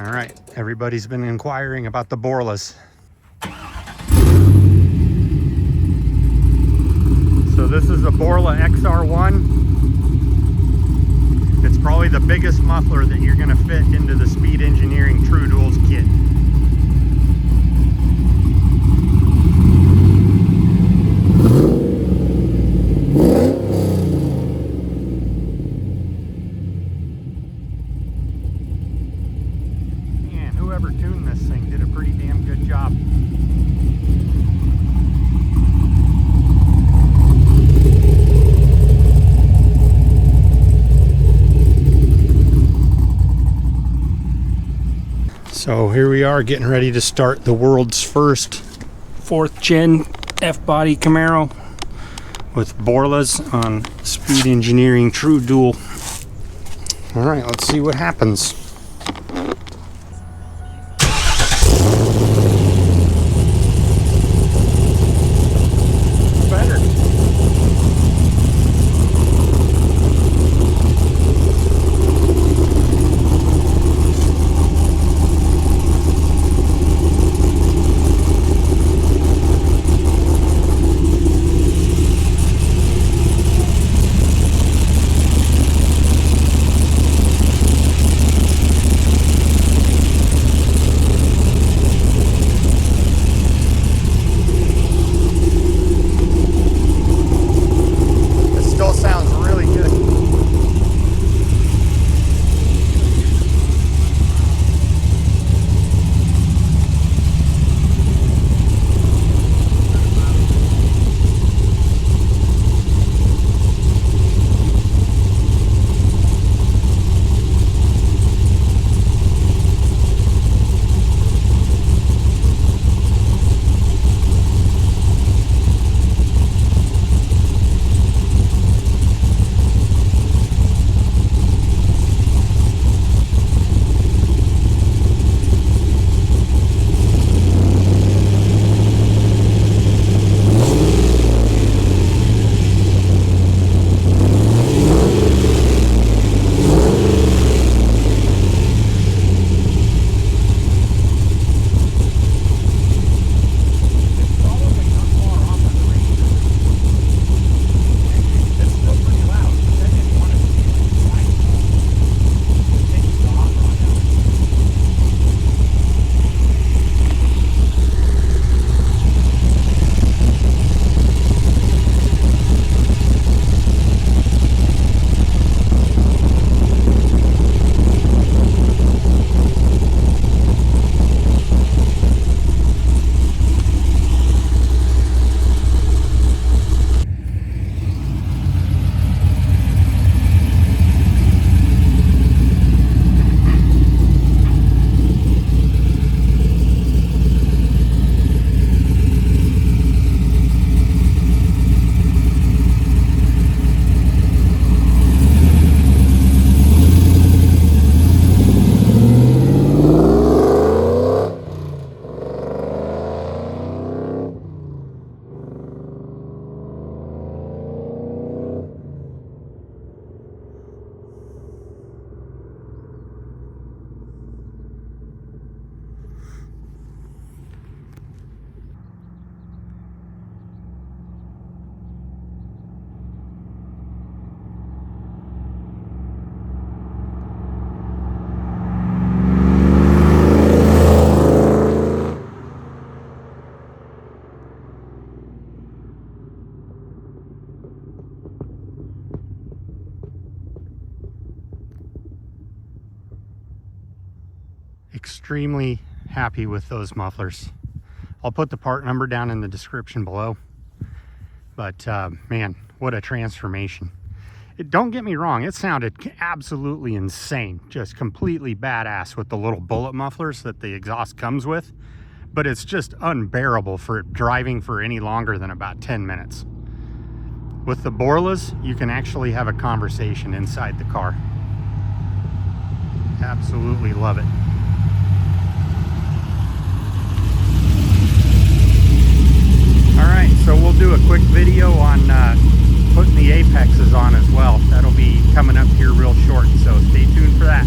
All right, everybody's been inquiring about the Borlas. So this is a Borla XR1. It's probably the biggest muffler that you're gonna fit into the Speed Engineering True Duals kit. Man, whoever tuned this thing did a pretty damn good job. So here we are getting ready to start the world's first 4th gen F-body Camaro with Borlas on Speed Engineering True Dual. All right, let's see what happens. Extremely happy with those mufflers. I'll put the part number down in the description below. But man, what a transformation. Don't get me wrong, it sounded absolutely insane, just completely badass with the little bullet mufflers that the exhaust comes with, but it's just unbearable for driving for any longer than about 10 minutes. With the Borlas, you can actually have a conversation inside the car. Absolutely love it. All right, so we'll do a quick video on putting the apexes on as well. That'll be coming up here real short, so stay tuned for that.